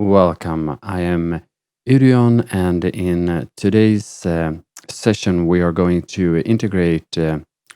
Welcome. I am Irion, and in today's session, we are going to integrate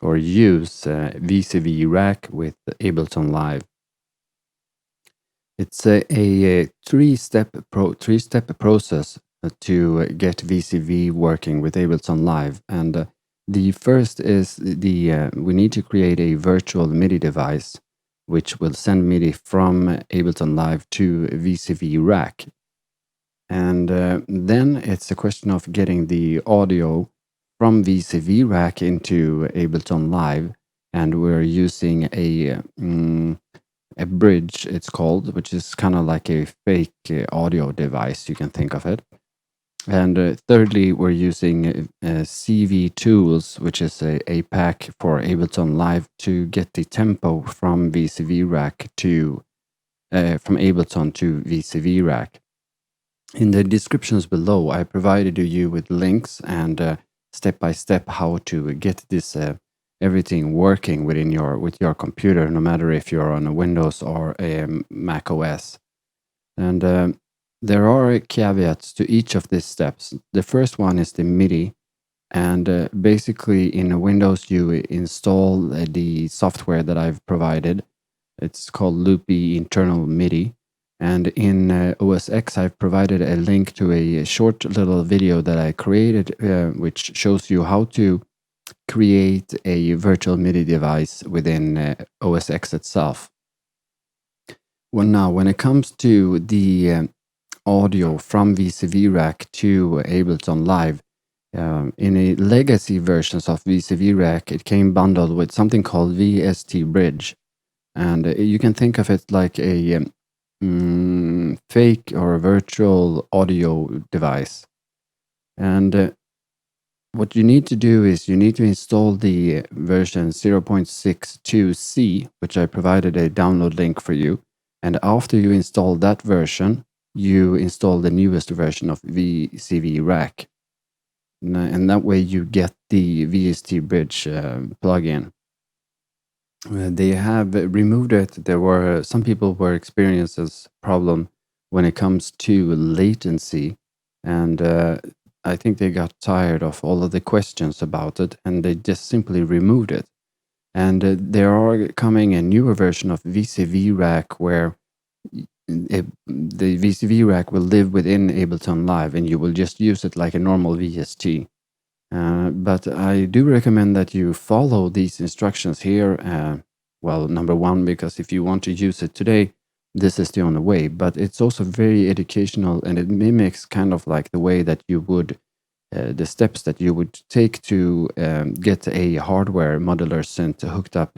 or use VCV Rack with Ableton Live. It's a three-step process to get VCV working with Ableton Live, and the first is we need to create a virtual MIDI device which will send MIDI from Ableton Live to VCV Rack. And then it's a question of getting the audio from VCV Rack into Ableton Live. And we're using a bridge, it's called, which is kind of like a fake audio device, you can think of it. And thirdly, we're using CV Tools, which is a pack for Ableton Live to get the tempo from VCV Rack to from Ableton to VCV Rack. In the descriptions below, I provided you with links and step by step how to get this everything working with your computer, no matter if you're on a Windows or a Mac OS. And there are caveats to each of these steps. The first one is the MIDI. And basically in Windows, you install the software that I've provided. It's called Loopy Internal MIDI. And in OS X, I've provided a link to a short little video that I created, which shows you how to create a virtual MIDI device within OS X itself. Well, now, when it comes to the audio from VCV Rack to Ableton Live, in a legacy versions of VCV Rack, it came bundled with something called VST Bridge. And you can think of it like a fake or a virtual audio device. And what you need to do is you need to install the version 0.62c, which I provided a download link for you. And after you install that version, you install the newest version of VCV Rack. And that way you get the VST Bridge plugin. They have removed it. There were some people were experiencing this problem when it comes to latency, and I think they got tired of all of the questions about it, and they just simply removed it. And there are coming a newer version of VCV Rack where the VCV Rack will live within Ableton Live, and you will just use it like a normal VST. But I do recommend that you follow these instructions here. Well, number one, because if you want to use it today, this is the only way. But it's also very educational, and it mimics kind of like the way that you would, the steps that you would take to get a hardware modular synth hooked up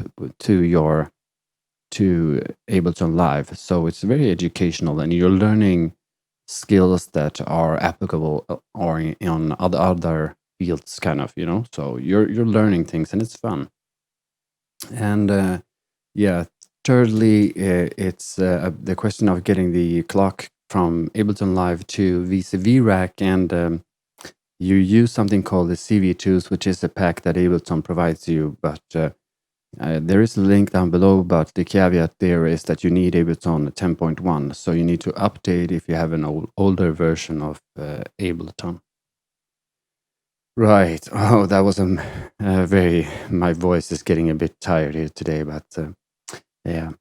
to Ableton Live. So it's very educational, and you're learning skills that are applicable or on other fields, kind of, so you're learning things, and it's fun. And yeah, thirdly, it's the question of getting the clock from Ableton Live to VCV Rack, and you use something called the CV Tools, which is a pack that Ableton provides you, but there is a link down below, but the caveat there is that you need Ableton 10.1, so you need to update if you have an older version of Ableton. Right. Oh, that was my voice is getting a bit tired here today, but yeah.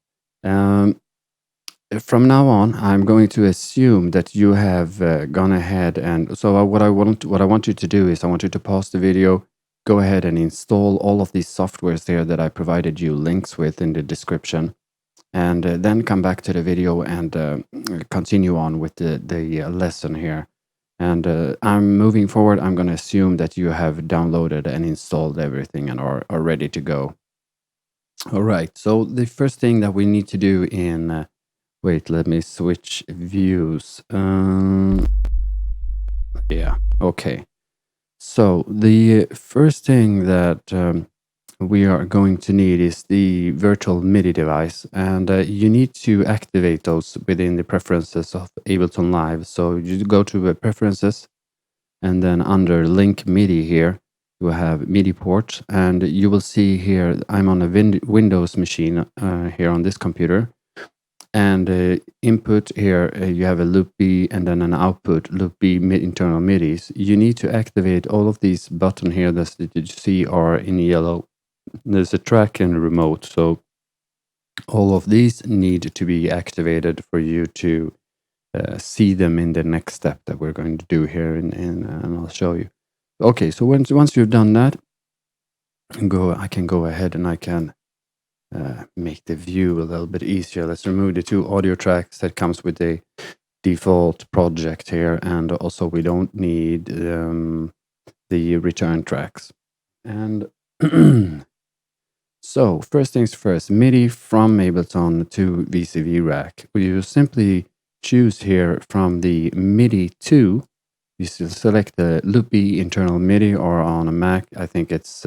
From now on, I'm going to assume that you have gone ahead, and so what I want you to do is I want you to pause the video, go ahead and install all of these softwares there that I provided you links with in the description, and then come back to the video and continue on with the lesson here. And I'm moving forward. I'm going to assume that you have downloaded and installed everything and are ready to go. All right. So the first thing that we need to do in... wait, let me switch views. Yeah. Okay. So the first thing that we are going to need is the virtual MIDI device, and you need to activate those within the preferences of Ableton Live. So you go to preferences, and then under link MIDI here, you have MIDI port, and you will see here I'm on a Windows machine here on this computer, And input here, you have a loop B and then an output, loop B internal MIDIs. You need to activate all of these buttons here that you see are in yellow. There's a track and a remote, so all of these need to be activated for you to see them in the next step that we're going to do here, and I'll show you. Okay, so once you've done that, I can go ahead and I can make the view a little bit easier. Let's remove the 2 audio tracks that comes with the default project here, and also we don't need the return tracks. And so first things first, MIDI from Ableton to VCV Rack. You simply choose here from the MIDI 2. You select the loopy internal MIDI, or on a Mac, I think it's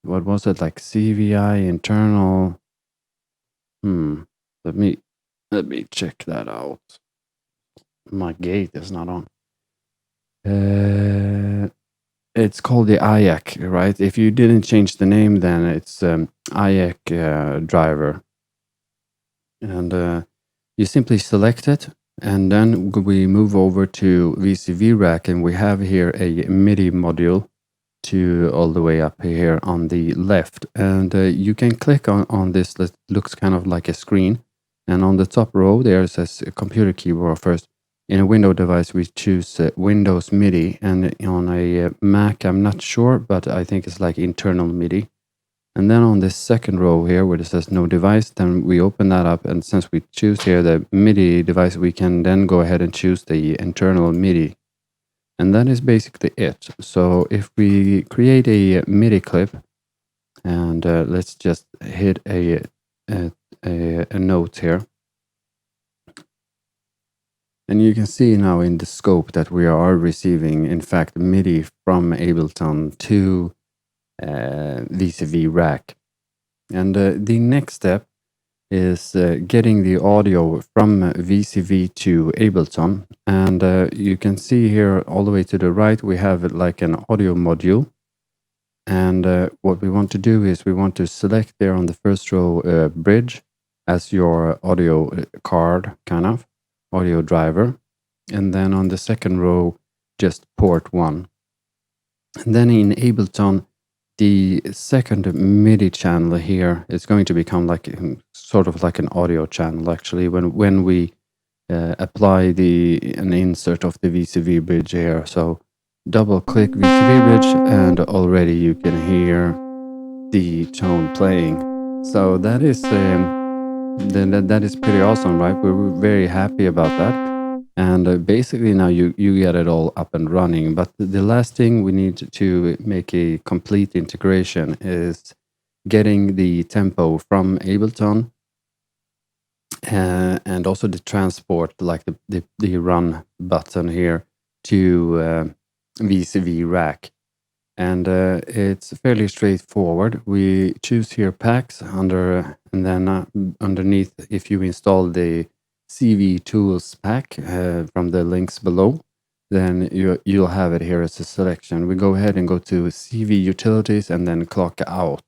what was it, like CVI internal? Let me check that out. My gate is not on. It's called the IAC, right? If you didn't change the name, then it's IAC driver. And you simply select it, and then we move over to VCV Rack, and we have here a MIDI module to all the way up here on the left. And you can click on this that looks kind of like a screen. And on the top row, there says computer keyboard first. In a Windows device, we choose Windows MIDI, and on a Mac, I'm not sure, but I think it's like internal MIDI. And then on this second row here, where it says no device, then we open that up, and since we choose here the MIDI device, we can then go ahead and choose the internal MIDI. And that is basically it. So if we create a MIDI clip, and let's just hit a note here. And you can see now in the scope that we are receiving, in fact, MIDI from Ableton to VCV Rack. And the next step is getting the audio from VCV to Ableton. And you can see here all the way to the right, we have like an audio module. And what we want to do is we want to select there on the first row bridge as your audio card, kind of audio driver. And then on the second row, just port 1. And then in Ableton, the second MIDI channel here is going to become like sort of like an audio channel, actually, when we apply an insert of the VCV bridge here. So double click VCV bridge, and already you can hear the tone playing. So that is that is pretty awesome, right? We're very happy about that. And basically now you get it all up and running. But the last thing we need to make a complete integration is getting the tempo from Ableton and also the transport, like the run button here, to VCV Rack. And it's fairly straightforward. We choose here packs and then underneath, if you install the CV Tools pack from the links below, then you'll have it here as a selection. We go ahead and go to CV Utilities and then clock out.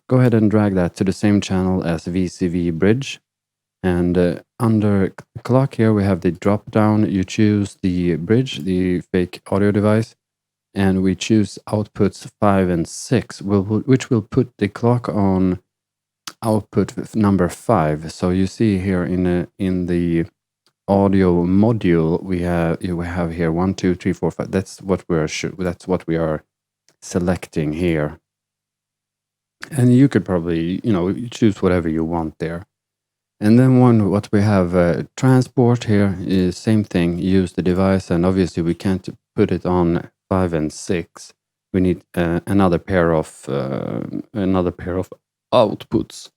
Go ahead and drag that to the same channel as VCV Bridge. And under clock here, we have the drop down. You choose the bridge, the fake audio device, and we choose outputs 5 and 6, which will put the clock on output number 5. So you see here in the audio module, we have here 1, 2, 3, 4, 5. That's what we are selecting here. And you could probably choose whatever you want there. And then what we have transport here is same thing. Use the device, and obviously we can't put it on 5 and 6. We need another pair of outputs.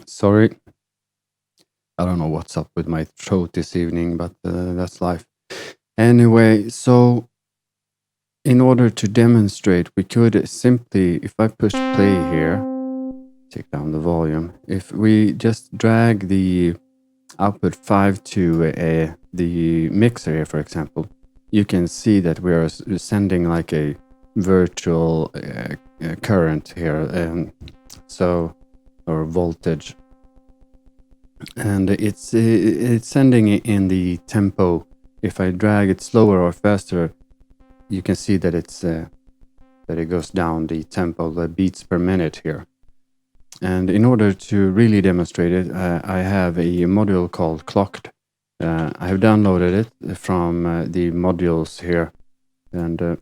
Sorry, I don't know what's up with my throat this evening, but that's life. Anyway, so in order to demonstrate, we could simply, if I push play here, take down the volume. If we just drag the output 5 to the mixer here, for example, you can see that we are sending like a virtual current here, or voltage. and it's sending it in the tempo. If I drag it slower or faster, you can see that that it goes down the tempo, the beats per minute here. And in order to really demonstrate it, I have a module called Clocked. I have downloaded it from the modules here, and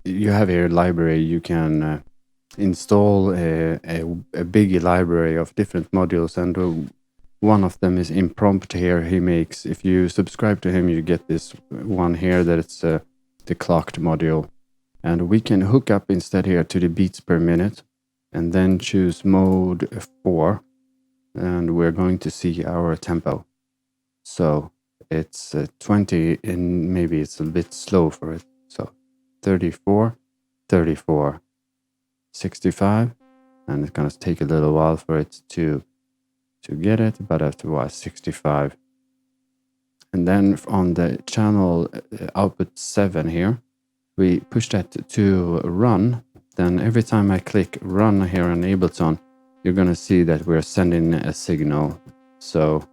you have here a library. You can install a big library of different modules, and one of them is Imprompt here. He makes, if you subscribe to him, you get this one here that it's the Clocked module. And we can hook up instead here to the beats per minute and then choose mode 4, and we're going to see our tempo. So it's 20, and maybe it's a bit slow for it. So 34, 34, 65, and it's going to take a little while for it to get it, but after a while 65. And then on the channel output 7 here, we push that to run. Then every time I click run here on Ableton, you're going to see that we're sending a signal. So,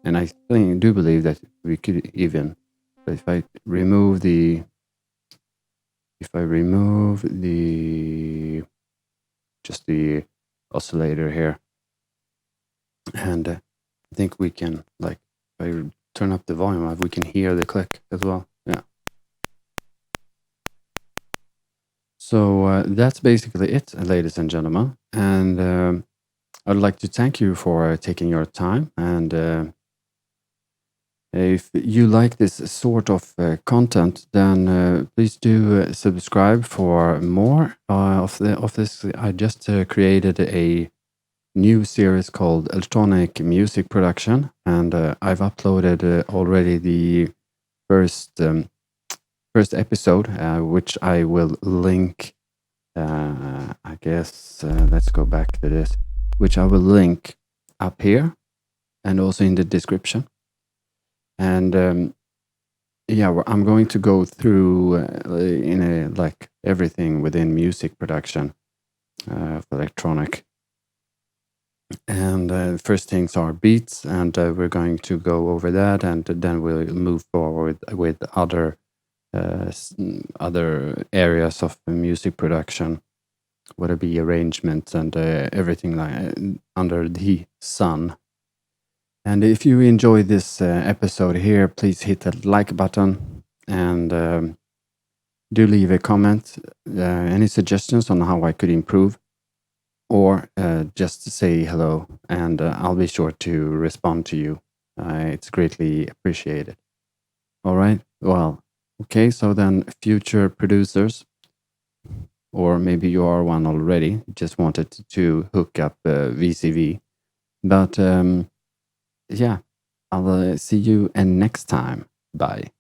and I do believe that we could even, but if I remove the, just the oscillator here, and I think we can, like, if I turn up the volume, we can hear the click as well. Yeah. So that's basically it, ladies and gentlemen. And I'd like to thank you for taking your time. And if you like this sort of content, then please do subscribe for more of this. I just created a new series called Electronic Music Production, and I've uploaded already the first episode, which I will link. I guess let's go back to this, which I will link up here and also in the description. And yeah, I'm going to go through like everything within music production for electronic. And first things are beats, and we're going to go over that, and then we'll move forward with other areas of music production, whether it be arrangements and everything like under the sun. And if you enjoy this episode here, please hit that like button, and do leave a comment, any suggestions on how I could improve, or just say hello, and I'll be sure to respond to you. It's greatly appreciated. All right. Well, okay. So then, future producers, or maybe you are one already, just wanted to hook up VCV. But yeah, I'll see you next time. Bye.